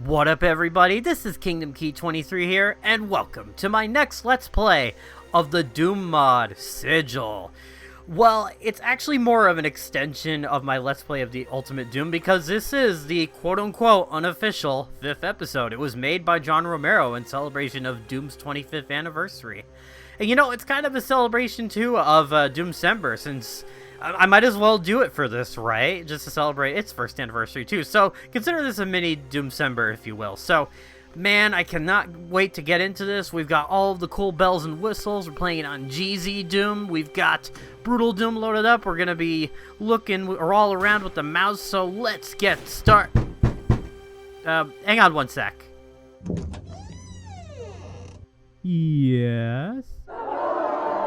What up, everybody? This is Kingdom Key 23 here, and welcome to my next Let's Play of the Doom mod, Sigil. Well, it's actually more of an extension of my Let's Play of the Ultimate Doom, because this is the quote-unquote unofficial 5th episode. It was made by John Romero in celebration of Doom's 25th anniversary. And you know, it's kind of a celebration, too, of Doomcember, since I might as well do it for this, right? Just to celebrate its first anniversary, too. So, consider this a mini Doomcember, if you will. So, man, I cannot wait to get into this. We've got all of the cool bells and whistles. We're playing it on GZ Doom. We've got Brutal Doom loaded up. We're going to be looking all around with the mouse, so let's get started. Hang on one sec. Yes?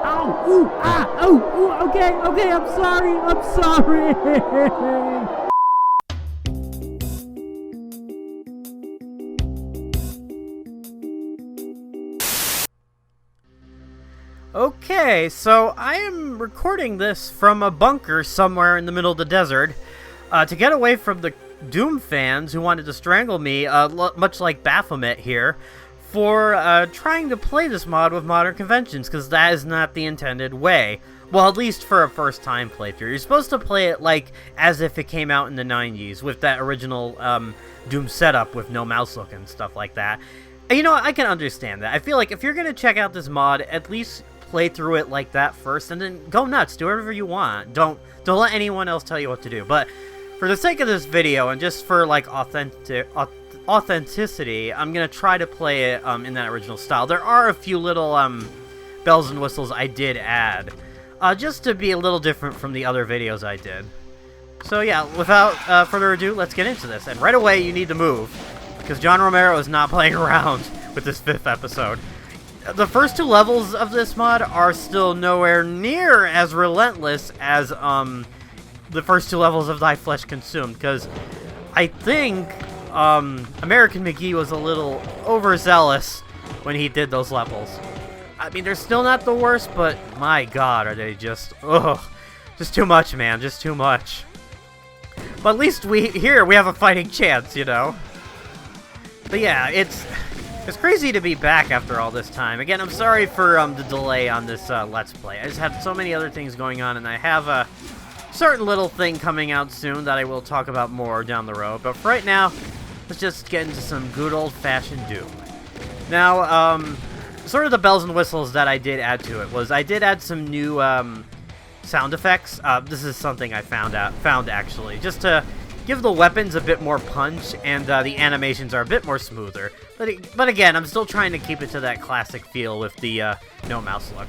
Ow! Ooh! Ah! Oh! Ooh! Okay! Okay! I'm sorry! I'm sorry! Okay, so I am recording this from a bunker somewhere in the middle of the desert to get away from the Doom fans who wanted to strangle me, much like Baphomet here, for trying to play this mod with modern conventions, because that is not the intended way. Well, at least for a first-time playthrough. You're supposed to play it like as if it came out in the 90s, with that original Doom setup with no mouse look and stuff like that. And you know what? I can understand that. I feel like if you're going to check out this mod, at least play through it like that first, and then go nuts. Do whatever you want. Don't let anyone else tell you what to do. But for the sake of this video, and just for like authenticity, I'm gonna try to play it in that original style. There are a few little bells and whistles I did add, just to be a little different from the other videos I did. So yeah, without further ado, let's get into this. And right away, you need to move, because John Romero is not playing around with this 5th episode. The first 2 levels of this mod are still nowhere near as relentless as the first 2 levels of Thy Flesh Consumed, because I think American McGee was a little overzealous when he did those levels. I mean, they're still not the worst, but my god, are they just, just too much, man, just too much. But at least we have a fighting chance, you know? But yeah, it's crazy to be back after all this time. Again, I'm sorry for the delay on this Let's Play. I just had so many other things going on, and I have a certain little thing coming out soon that I will talk about more down the road. But for right now, let's just get into some good old-fashioned Doom. Now, sort of the bells and whistles that I did add to it was I did add some new sound effects. This is something I found actually, just to give the weapons a bit more punch, and the animations are a bit more smoother. But again, I'm still trying to keep it to that classic feel with the no mouse look.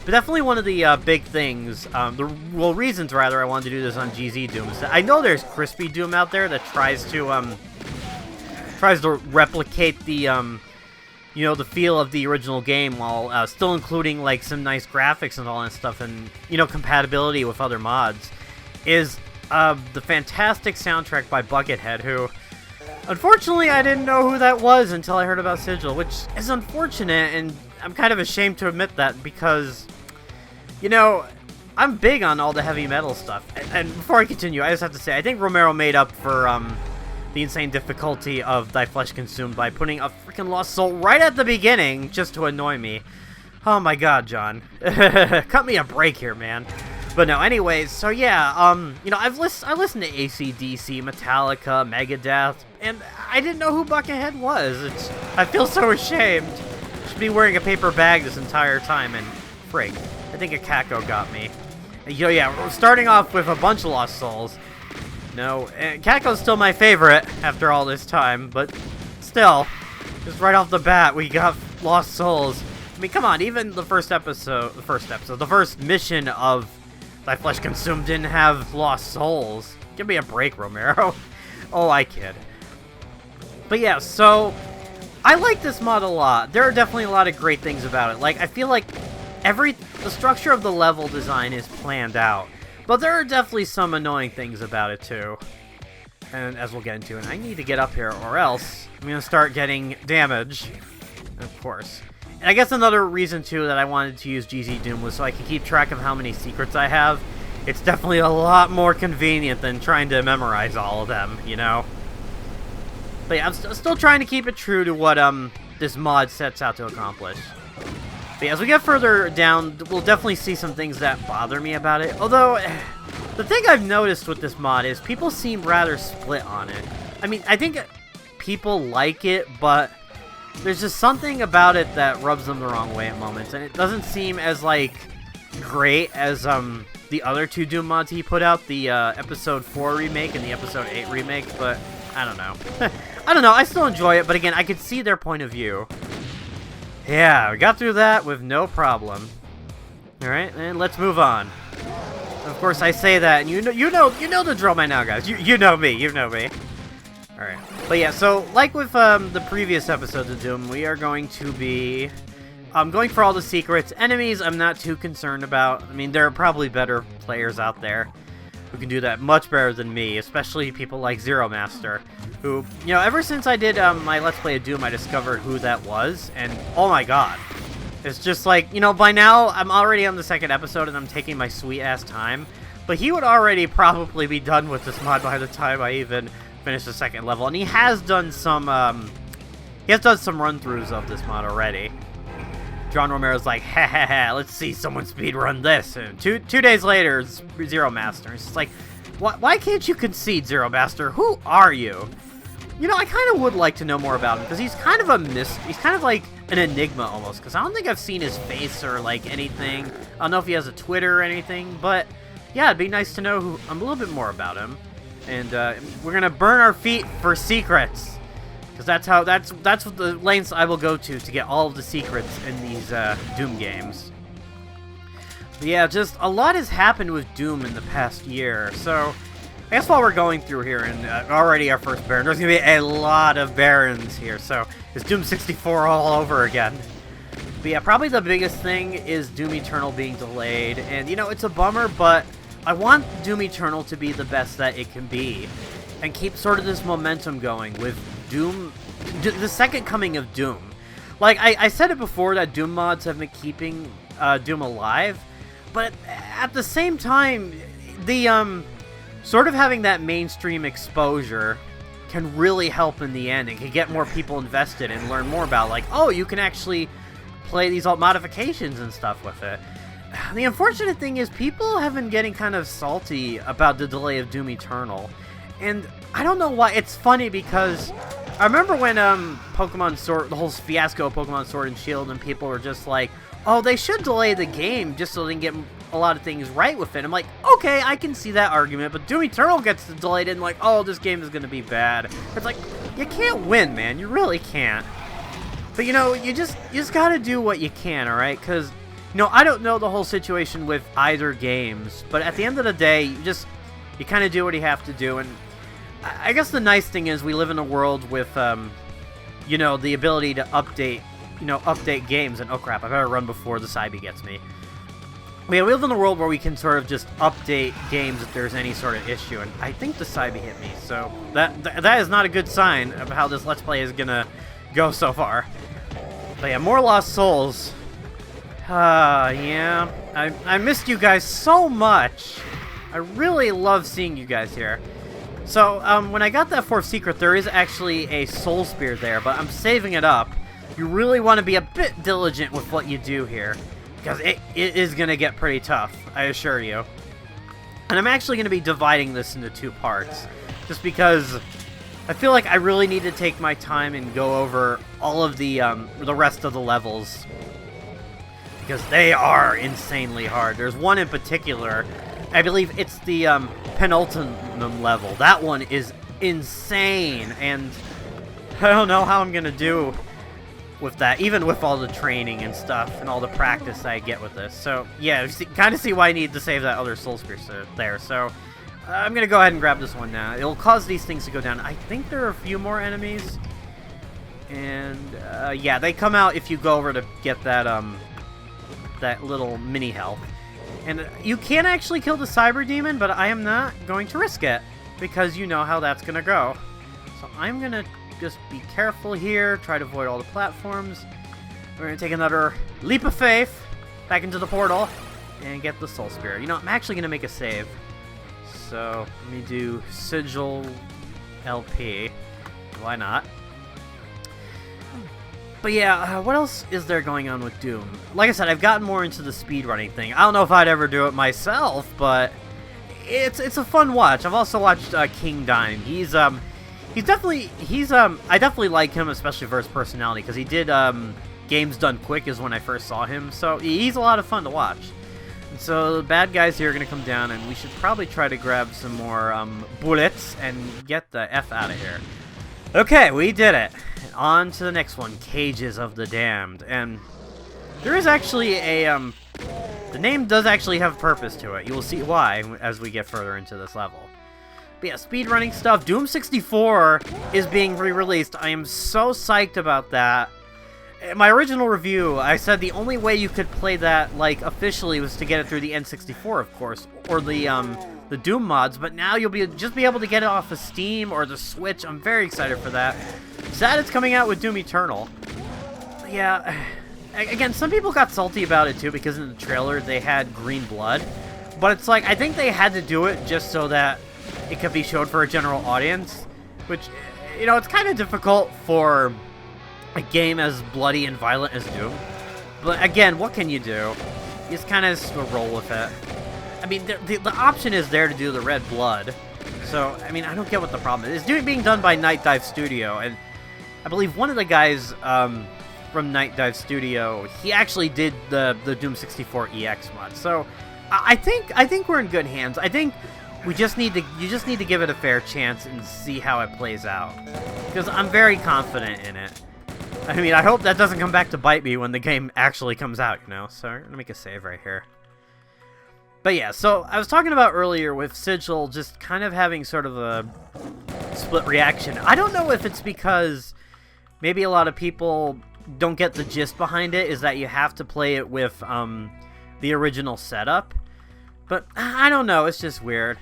But definitely one of the big things, reasons rather, I wanted to do this on GZ Doom is that I know there's Crispy Doom out there that tries to replicate the, you know, the feel of the original game while still including like some nice graphics and all that stuff, and you know, compatibility with other mods. Is the fantastic soundtrack by Buckethead, who, unfortunately, I didn't know who that was until I heard about Sigil, which is unfortunate, and I'm kind of ashamed to admit that, because, you know, I'm big on all the heavy metal stuff. And before I continue, I just have to say, I think Romero made up for the insane difficulty of Thy Flesh Consumed by putting a freaking Lost Soul right at the beginning just to annoy me. Oh my god, John. Cut me a break here, man. But no, anyways, so yeah, you know, I listened to AC/DC, Metallica, Megadeth, and I didn't know who Buckethead was. I feel so ashamed. Should be wearing a paper bag this entire time, and frig, I think a Kako got me. And, you know, yeah, we're starting off with a bunch of Lost Souls. No, Kako's still my favorite after all this time, but still, just right off the bat, we got Lost Souls. I mean, come on, even the first mission of Thy Flesh Consumed didn't have Lost Souls. Give me a break, Romero. Oh, I kid. But yeah, so I like this mod a lot. There are definitely a lot of great things about it. Like, I feel like the structure of the level design is planned out. But there are definitely some annoying things about it, too. And as we'll get into, and I need to get up here, or else I'm going to start getting damage. Of course. And I guess another reason, too, that I wanted to use GZ Doom was so I could keep track of how many secrets I have. It's definitely a lot more convenient than trying to memorize all of them, you know? But yeah, I'm still trying to keep it true to what this mod sets out to accomplish. But yeah, as we get further down, we'll definitely see some things that bother me about it. Although, the thing I've noticed with this mod is people seem rather split on it. I mean, I think people like it, but there's just something about it that rubs them the wrong way at moments, and it doesn't seem as, like, great as the other two Doom mods he put out, the Episode 4 remake and the Episode 8 remake, but I don't know. I don't know, I still enjoy it, but again, I could see their point of view. Yeah, we got through that with no problem. Alright, and let's move on. Of course, I say that, and you know the drill by now, guys. You know me. Alright. But yeah, so, like with the previous episodes of Doom, we are going to be going for all the secrets. Enemies, I'm not too concerned about. I mean, there are probably better players out there who can do that much better than me, especially people like Zero Master, who, you know, ever since I did my Let's Play of Doom, I discovered who that was, and oh my god. It's just like, you know, by now, I'm already on the second episode, and I'm taking my sweet-ass time, but he would already probably be done with this mod by the time I even finish the second level, and he has done some run-throughs of this mod already. John Romero's like, ha ha ha, let's see someone speedrun this, and two days later, it's Zero Master. It's just like, why can't you concede, Zero Master? Who are you? You know, I kind of would like to know more about him, because he's kind of he's kind of like an enigma almost, because I don't think I've seen his face or like anything. I don't know if he has a Twitter or anything, but yeah, it'd be nice to know a little bit more about him. And we're gonna burn our feet for secrets. Because that's what the lengths I will go to get all of the secrets in these Doom games. But yeah, just a lot has happened with Doom in the past year. So I guess while we're going through here, and already our first Baron, there's going to be a lot of Barons here. So it's Doom 64 all over again. But yeah, probably the biggest thing is Doom Eternal being delayed. And, you know, it's a bummer, but I want Doom Eternal to be the best that it can be. And keep sort of this momentum going with Doom, the second coming of Doom. Like, I said it before that Doom mods have been keeping Doom alive, but at the same time, the sort of having that mainstream exposure can really help in the end and can get more people invested and learn more about, like, oh, you can actually play these alt modifications and stuff with it. The unfortunate thing is people have been getting kind of salty about the delay of Doom Eternal. And I don't know why. It's funny because I remember when Pokemon Sword, the whole fiasco of Pokemon Sword and Shield, and people were just like, oh, they should delay the game just so they can get a lot of things right with it. I'm like, okay, I can see that argument, but Doom Eternal gets delayed and like, oh, this game is going to be bad. It's like, you can't win, man. You really can't. But, you know, you just got to do what you can, all right? Because, you know, I don't know the whole situation with either games, but at the end of the day, you kind of do what you have to do. And I guess the nice thing is we live in a world with, you know, the ability to update games. And oh crap, I better run before the Psybe gets me. We live in a world where we can sort of just update games if there's any sort of issue. And I think the Psybe hit me, so that is not a good sign of how this Let's Play is gonna go so far. But yeah, more Lost Souls. Yeah, I missed you guys so much. I really love seeing you guys here. So, when I got that fourth secret, there is actually a Soul Spear there, but I'm saving it up. You really want to be a bit diligent with what you do here, because it is going to get pretty tough, I assure you. And I'm actually going to be dividing this into two parts, just because I feel like I really need to take my time and go over all of the rest of the levels, because they are insanely hard. There's one in particular, I believe it's the penultimate level. That one is insane, and I don't know how I'm gonna do with that, even with all the training and stuff and all the practice I get with this. So yeah, kind of see why I need to save that other Soul Spear there. So I'm gonna go ahead and grab this one now. It'll cause these things to go down. I think there are a few more enemies, and yeah, they come out if you go over to get that that little mini health. And you can actually kill the Cyber Demon, but I am not going to risk it, because you know how that's going to go. So I'm going to just be careful here, try to avoid all the platforms. We're going to take another leap of faith back into the portal and get the Soul Spear. You know, I'm actually going to make a save. So let me do Sigil LP. why not? But yeah, what else is there going on with Doom? Like I said, I've gotten more into the speedrunning thing. I don't know if I'd ever do it myself, but it's a fun watch. I've also watched King Dime. I definitely like him, especially for his personality, because he did Games Done Quick is when I first saw him, so he's a lot of fun to watch. And so the bad guys here are going to come down, and we should probably try to grab some more bullets and get the F out of here. Okay, we did it. On to the next one, Cages of the Damned. And there is actually a, the name does actually have purpose to it. You will see why as we get further into this level. But yeah, speedrunning stuff. Doom 64 is being re-released. I am so psyched about that. In my original review, I said the only way you could play that, like, officially was to get it through the N64, of course, or the Doom mods, but now you'll just be able to get it off of Steam or the Switch. I'm very excited for that. Sad it's coming out with Doom Eternal. But yeah, again, some people got salty about it too because in the trailer they had green blood, but it's like, I think they had to do it just so that it could be showed for a general audience, which, you know, it's kind of difficult for a game as bloody and violent as Doom. But again, what can you do? You just kind of roll with it. I mean, the option is there to do the red blood. So, I mean, I don't get what the problem is. It's being done by Night Dive Studio, and I believe one of the guys from Night Dive Studio, he actually did the Doom 64 EX mod. So, I think we're in good hands. I think you just need to give it a fair chance and see how it plays out. Because I'm very confident in it. I mean, I hope that doesn't come back to bite me when the game actually comes out, you know? So, I'm going to make a save right here. But yeah, so I was talking about earlier with Sigil just kind of having sort of a split reaction. I don't know if it's because maybe a lot of people don't get the gist behind it, is that you have to play it with the original setup. But I don't know, it's just weird.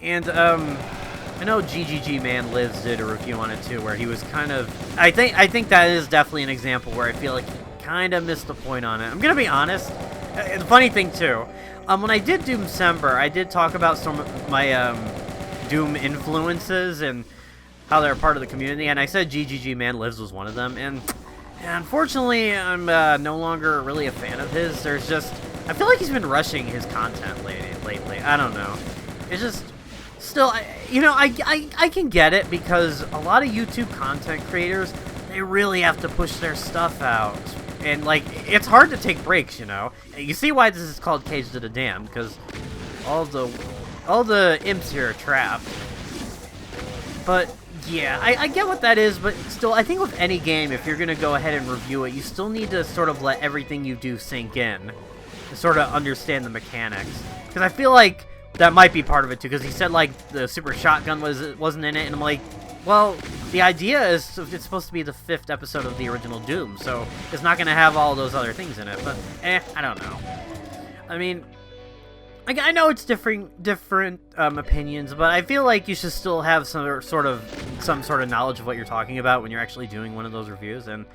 And I know GGG Man Lives did a review on it too, where he was kind of... I think that is definitely an example where I feel like he kind of missed the point on it. I'm going to be honest. The funny thing too, when I did Doom December, I did talk about some of my Doom influences and how they're part of the community, and I said GGG Man Lives was one of them, and unfortunately, I'm no longer really a fan of his. There's just... I feel like he's been rushing his content lately. I don't know. It's just... Still, you know, I can get it, because a lot of YouTube content creators, they really have to push their stuff out. And, like, it's hard to take breaks, you know? You see why this is called Cage to the Damned, because all the imps here are trapped. But, yeah, I get what that is, but still, I think with any game, if you're going to go ahead and review it, you still need to sort of let everything you do sink in, to sort of understand the mechanics. Because I feel like that might be part of it, too, because he said, like, the super shotgun wasn't in it, and I'm like, well, the idea is it's supposed to be the 5th episode of the original Doom, so it's not going to have all those other things in it, but, I don't know. I mean, I know it's different opinions, but I feel like you should still have some sort of knowledge of what you're talking about when you're actually doing one of those reviews, and,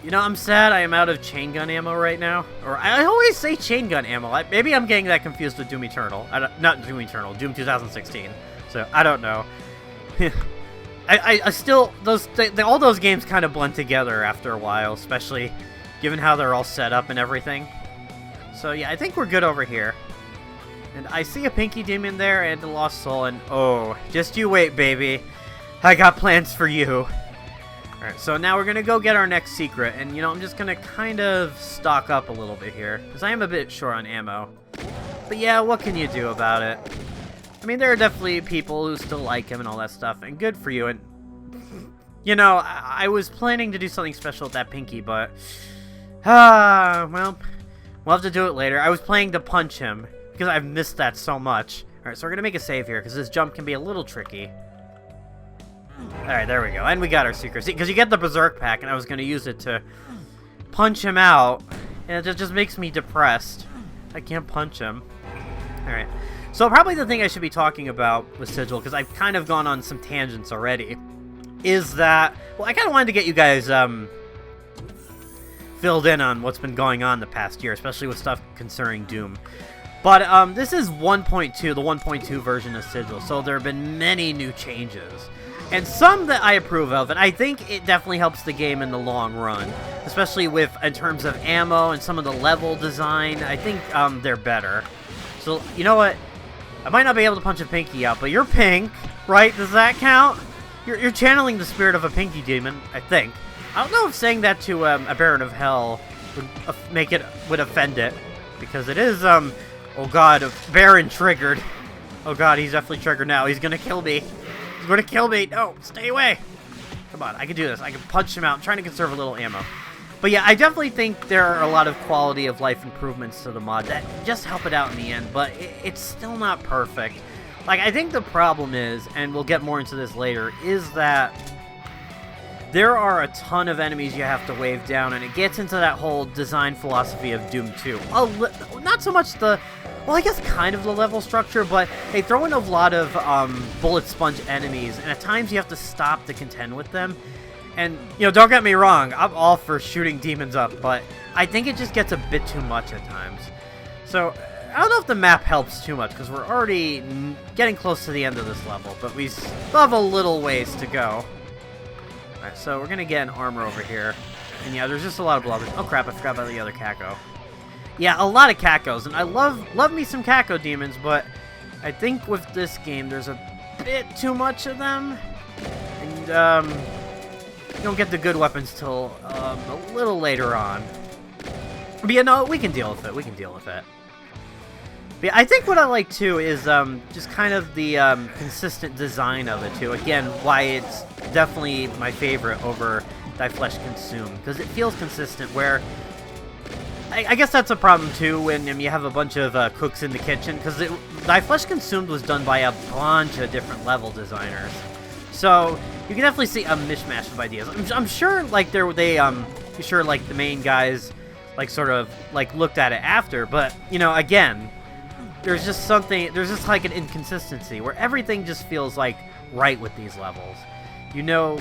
you know, I'm sad I am out of chain gun ammo right now, or I always say chain gun ammo. Maybe I'm getting that confused with Doom Eternal. Not Doom Eternal, Doom 2016, so I don't know. I still, all those games kind of blend together after a while, especially given how they're all set up and everything. So yeah, I think we're good over here. And I see a Pinky Demon there and a Lost Soul, and oh, just you wait, baby. I got plans for you. Alright, so now we're gonna go get our next secret, and you know, I'm just gonna kind of stock up a little bit here, because I am a bit short on ammo. But yeah, what can you do about it? I mean, there are definitely people who still like him and all that stuff, and good for you, and... You know, I was planning to do something special with that Pinky, but... well, we'll have to do it later. I was planning to punch him, because I've missed that so much. Alright, so we're gonna make a save here, because this jump can be a little tricky. Alright, there we go, and we got our secret. See, because you get the Berserk pack, and I was gonna use it to punch him out, and it just makes me depressed. I can't punch him. Alright. So probably the thing I should be talking about with Sigil, because I've kind of gone on some tangents already, is that, well, I kind of wanted to get you guys filled in on what's been going on the past year, especially with stuff concerning Doom. But this is 1.2, the 1.2 version of Sigil, so there have been many new changes. and some that I approve of, and I think it definitely helps the game in the long run, especially in terms of ammo and some of the level design. I think they're better. So, you know what? I might not be able to punch a Pinky out, but you're pink, right? Does that count? You're channeling the spirit of a Pinky demon, I think. I don't know if saying that to a Baron of Hell would offend it, because it is, oh god, Baron triggered. Oh god, he's definitely triggered now. He's gonna kill me. He's gonna kill me. No, stay away. Come on, I can do this. I can punch him out. I'm trying to conserve a little ammo. But yeah, I definitely think there are a lot of quality of life improvements to the mod that just help it out in the end, but it's still not perfect. Like, I think the problem is, and we'll get more into this later, is that there are a ton of enemies you have to wave down, and it gets into that whole design philosophy of Doom 2. Not so much the... Well, I guess kind of the level structure, but they throw in a lot of bullet sponge enemies, and at times you have to stop to contend with them. And, you know, don't get me wrong, I'm all for shooting demons up, but I think it just gets a bit too much at times. So, I don't know if the map helps too much, because we're already getting close to the end of this level, but we still have a little ways to go. Alright, so we're going to get an armor over here. And yeah, there's just a lot of blobbers. Oh crap, I forgot about the other Kako. Yeah, a lot of Kakos, and I love me some Kako demons, but I think with this game there's a bit too much of them. And, you don't get the good weapons till a little later on. But yeah, no, we can deal with it. We can deal with it. But yeah, I think what I like too is just kind of the consistent design of it too. Again, why it's definitely my favorite over Thy Flesh Consumed, because it feels consistent. Where I guess that's a problem too when you have a bunch of cooks in the kitchen, because Thy Flesh Consumed was done by a bunch of different level designers. So you can definitely see a mishmash of ideas. I'm sure, like, sure, like, the main guys, like, sort of, like, looked at it after, but, you know, again, there's just like, an inconsistency, where everything just feels, like, right with these levels. You know,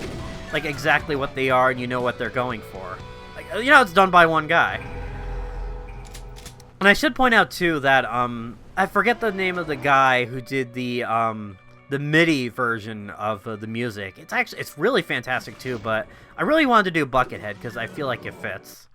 like, exactly what they are, and you know what they're going for. Like, you know, it's done by one guy. And I should point out, too, that, I forget the name of the guy who did the MIDI version of the music. It's really fantastic too, but I really wanted to do Buckethead because I feel like it fits.